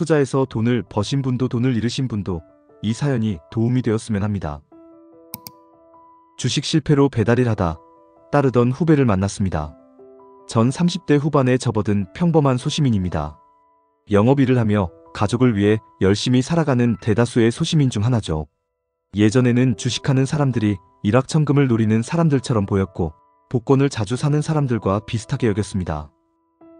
투자해서 돈을 버신 분도 돈을 잃으신 분도 이 사연이 도움이 되었으면 합니다. 주식 실패로 배달일 하다 따르던 후배를 만났습니다. 전 30대 후반에 접어든 평범한 소시민입니다. 영업일을 하며 가족을 위해 열심히 살아가는 대다수의 소시민 중 하나죠. 예전에는 주식하는 사람들이 일확천금을 노리는 사람들처럼 보였고 복권을 자주 사는 사람들과 비슷하게 여겼습니다.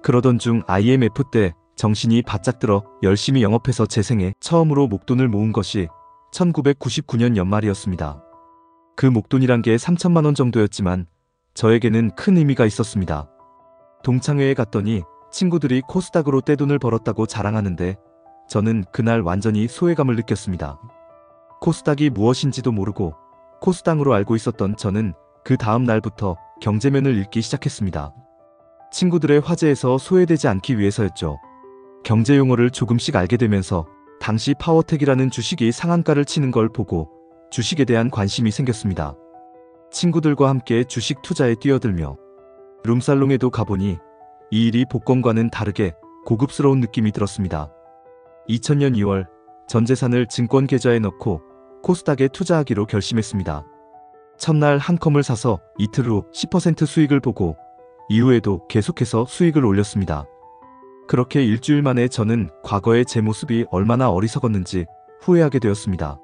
그러던 중 IMF 때 정신이 바짝 들어 열심히 영업해서 제 생애 처음으로 목돈을 모은 것이 1999년 연말이었습니다. 그 목돈이란 게 3천만 원 정도였지만 저에게는 큰 의미가 있었습니다. 동창회에 갔더니 친구들이 코스닥으로 떼돈을 벌었다고 자랑하는데 저는 그날 완전히 소외감을 느꼈습니다. 코스닥이 무엇인지도 모르고 코스닥으로 알고 있었던 저는 그 다음 날부터 경제면을 읽기 시작했습니다. 친구들의 화제에서 소외되지 않기 위해서였죠. 경제 용어를 조금씩 알게 되면서 당시 파워텍이라는 주식이 상한가를 치는 걸 보고 주식에 대한 관심이 생겼습니다. 친구들과 함께 주식 투자에 뛰어들며 룸살롱에도 가보니 이 일이 복권과는 다르게 고급스러운 느낌이 들었습니다. 2000년 2월 전 재산을 증권 계좌에 넣고 코스닥에 투자하기로 결심했습니다. 첫날 한 컴을 사서 이틀 후 10% 수익을 보고 이후에도 계속해서 수익을 올렸습니다. 그렇게 일주일 만에 저는 과거의 제 모습이 얼마나 어리석었는지 후회하게 되었습니다.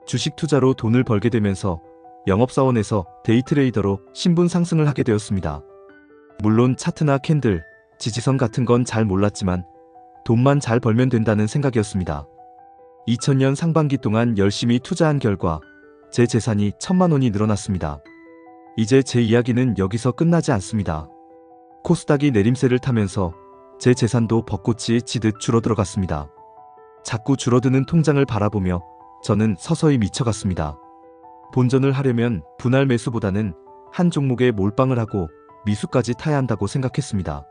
주식 투자로 돈을 벌게 되면서 영업사원에서 데이트레이더로 신분 상승을 하게 되었습니다. 물론 차트나 캔들, 지지선 같은 건 잘 몰랐지만 돈만 잘 벌면 된다는 생각이었습니다. 2000년 상반기 동안 열심히 투자한 결과 제 재산이 1000만 원이 늘어났습니다. 이제 제 이야기는 여기서 끝나지 않습니다. 코스닥이 내림세를 타면서 제 재산도 벚꽃이 지듯 줄어들어갔습니다. 자꾸 줄어드는 통장을 바라보며 저는 서서히 미쳐갔습니다. 본전을 하려면 분할 매수보다는 한 종목에 몰빵을 하고 미수까지 타야 한다고 생각했습니다.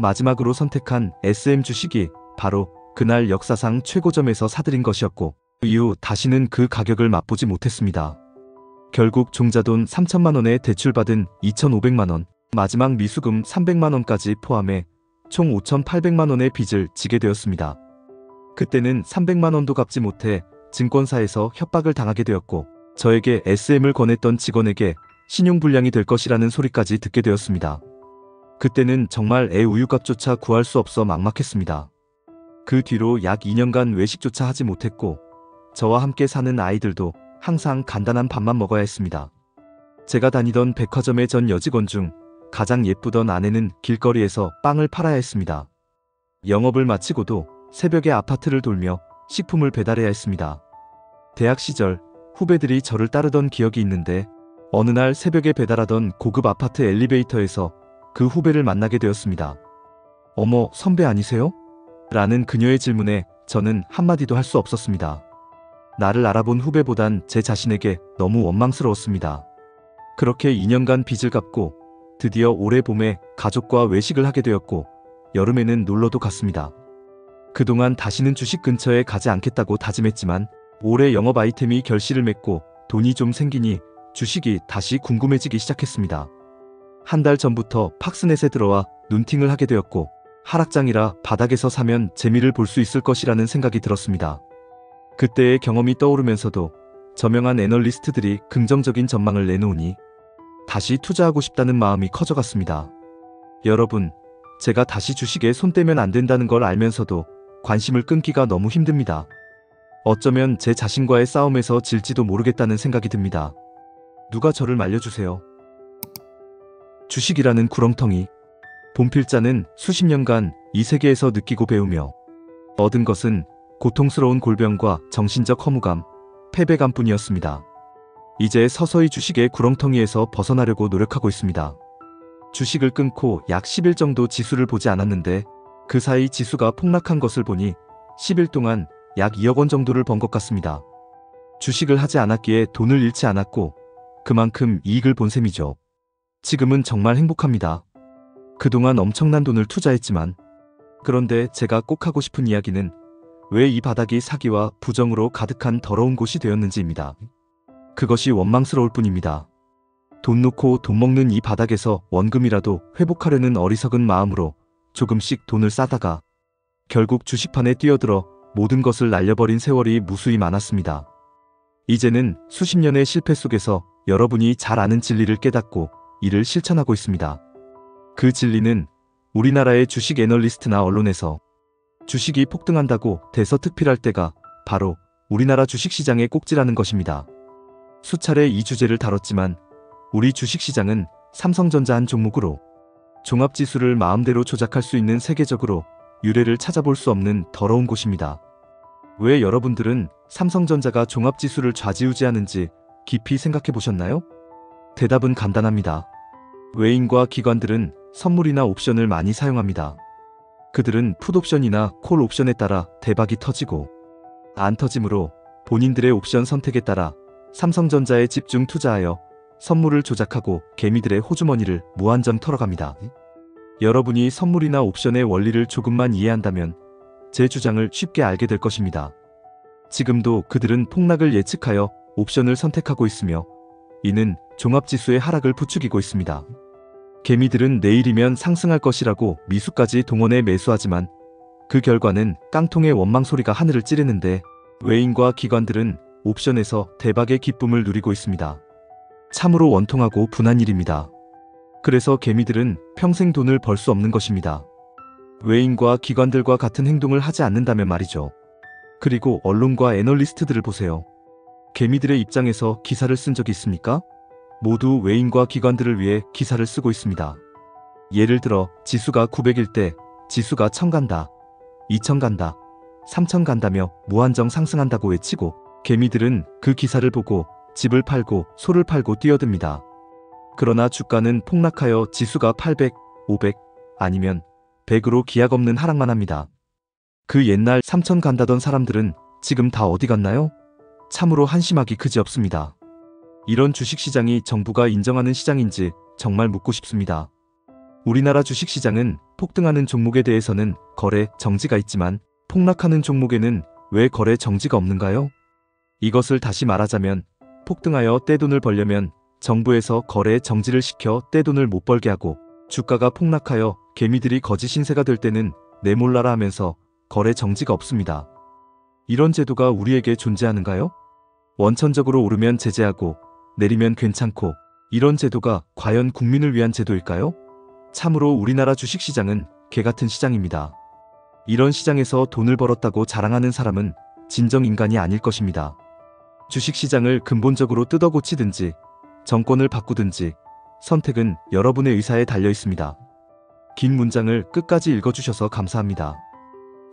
마지막으로 선택한 SM 주식이 바로 그날 역사상 최고점에서 사들인 것이었고 그 이후 다시는 그 가격을 맛보지 못했습니다. 결국 종자돈 3천만 원에 대출받은 2,500만 원, 마지막 미수금 300만 원까지 포함해 총 5,800만 원의 빚을 지게 되었습니다. 그때는 300만 원도 갚지 못해 증권사에서 협박을 당하게 되었고 저에게 SM을 권했던 직원에게 신용불량이 될 것이라는 소리까지 듣게 되었습니다. 그때는 정말 애 우유값조차 구할 수 없어 막막했습니다. 그 뒤로 약 2년간 외식조차 하지 못했고 저와 함께 사는 아이들도 항상 간단한 밥만 먹어야 했습니다. 제가 다니던 백화점의 전 여직원 중 가장 예쁘던 아내는 길거리에서 빵을 팔아야 했습니다. 영업을 마치고도 새벽에 아파트를 돌며 식품을 배달해야 했습니다. 대학 시절 후배들이 저를 따르던 기억이 있는데 어느 날 새벽에 배달하던 고급 아파트 엘리베이터에서 그 후배를 만나게 되었습니다. 어머, 선배 아니세요? 라는 그녀의 질문에 저는 한마디도 할 수 없었습니다. 나를 알아본 후배보단 제 자신에게 너무 원망스러웠습니다. 그렇게 2년간 빚을 갚고 드디어 올해 봄에 가족과 외식을 하게 되었고 여름에는 놀러도 갔습니다. 그동안 다시는 주식 근처에 가지 않겠다고 다짐했지만 올해 영업 아이템이 결실을 맺고 돈이 좀 생기니 주식이 다시 궁금해지기 시작했습니다. 한 달 전부터 팍스넷에 들어와 눈팅을 하게 되었고 하락장이라 바닥에서 사면 재미를 볼 수 있을 것이라는 생각이 들었습니다. 그때의 경험이 떠오르면서도 저명한 애널리스트들이 긍정적인 전망을 내놓으니 다시 투자하고 싶다는 마음이 커져갔습니다. 여러분, 제가 다시 주식에 손 떼면 안 된다는 걸 알면서도 관심을 끊기가 너무 힘듭니다. 어쩌면 제 자신과의 싸움에서 질지도 모르겠다는 생각이 듭니다. 누가 저를 말려주세요. 주식이라는 구렁텅이. 본필자는 수십 년간 이 세계에서 느끼고 배우며 얻은 것은 고통스러운 골병과 정신적 허무감, 패배감뿐이었습니다. 이제 서서히 주식의 구렁텅이에서 벗어나려고 노력하고 있습니다. 주식을 끊고 약 10일 정도 지수를 보지 않았는데 그 사이 지수가 폭락한 것을 보니 10일 동안 약 2억 원 정도를 번 것 같습니다. 주식을 하지 않았기에 돈을 잃지 않았고 그만큼 이익을 본 셈이죠. 지금은 정말 행복합니다. 그동안 엄청난 돈을 투자했지만 그런데 제가 꼭 하고 싶은 이야기는 왜 이 바닥이 사기와 부정으로 가득한 더러운 곳이 되었는지입니다. 그것이 원망스러울 뿐입니다. 돈 놓고 돈 먹는 이 바닥에서 원금이라도 회복하려는 어리석은 마음으로 조금씩 돈을 싸다가 결국 주식판에 뛰어들어 모든 것을 날려버린 세월이 무수히 많았습니다. 이제는 수십 년의 실패 속에서 여러분이 잘 아는 진리를 깨닫고 이를 실천하고 있습니다. 그 진리는 우리나라의 주식 애널리스트나 언론에서 주식이 폭등한다고 대서특필할 때가 바로 우리나라 주식시장의 꼭지라는 것입니다. 수차례 이 주제를 다뤘지만 우리 주식시장은 삼성전자 한 종목으로 종합지수를 마음대로 조작할 수 있는 세계적으로 유례를 찾아볼 수 없는 더러운 곳입니다. 왜 여러분들은 삼성전자가 종합지수를 좌지우지하는지 깊이 생각해 보셨나요? 대답은 간단합니다. 외인과 기관들은 선물이나 옵션을 많이 사용합니다. 그들은 풋옵션이나 콜옵션에 따라 대박이 터지고 안 터지므로 본인들의 옵션 선택에 따라 삼성전자에 집중 투자하여 선물을 조작하고 개미들의 호주머니를 무한정 털어갑니다. 여러분이 선물이나 옵션의 원리를 조금만 이해한다면 제 주장을 쉽게 알게 될 것입니다. 지금도 그들은 폭락을 예측하여 옵션을 선택하고 있으며 이는 종합지수의 하락을 부추기고 있습니다. 개미들은 내일이면 상승할 것이라고 미수까지 동원해 매수하지만 그 결과는 깡통의 원망 소리가 하늘을 찌르는데 외인과 기관들은 옵션에서 대박의 기쁨을 누리고 있습니다. 참으로 원통하고 분한 일입니다. 그래서 개미들은 평생 돈을 벌 수 없는 것입니다. 외인과 기관들과 같은 행동을 하지 않는다면 말이죠. 그리고 언론과 애널리스트들을 보세요. 개미들의 입장에서 기사를 쓴 적이 있습니까? 모두 외인과 기관들을 위해 기사를 쓰고 있습니다. 예를 들어 지수가 900일 때 지수가 1000 간다, 2000 간다, 3000 간다며 무한정 상승한다고 외치고 개미들은 그 기사를 보고 집을 팔고 소를 팔고 뛰어듭니다. 그러나 주가는 폭락하여 지수가 800, 500 아니면 100으로 기약 없는 하락만 합니다. 그 옛날 3000 간다던 사람들은 지금 다 어디 갔나요? 참으로 한심하기 그지없습니다. 이런 주식시장이 정부가 인정하는 시장인지 정말 묻고 싶습니다. 우리나라 주식시장은 폭등하는 종목에 대해서는 거래 정지가 있지만 폭락하는 종목에는 왜 거래 정지가 없는가요? 이것을 다시 말하자면 폭등하여 떼돈을 벌려면 정부에서 거래 정지를 시켜 떼돈을 못 벌게 하고 주가가 폭락하여 개미들이 거지 신세가 될 때는 내몰라라 하면서 거래 정지가 없습니다. 이런 제도가 우리에게 존재하는가요? 원천적으로 오르면 제재하고 내리면 괜찮고 이런 제도가 과연 국민을 위한 제도일까요? 참으로 우리나라 주식시장은 개같은 시장입니다. 이런 시장에서 돈을 벌었다고 자랑하는 사람은 진정 인간이 아닐 것입니다. 주식시장을 근본적으로 뜯어고치든지 정권을 바꾸든지 선택은 여러분의 의사에 달려 있습니다. 긴 문장을 끝까지 읽어주셔서 감사합니다.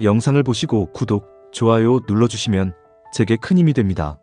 영상을 보시고 구독, 좋아요 눌러주시면 제게 큰 힘이 됩니다.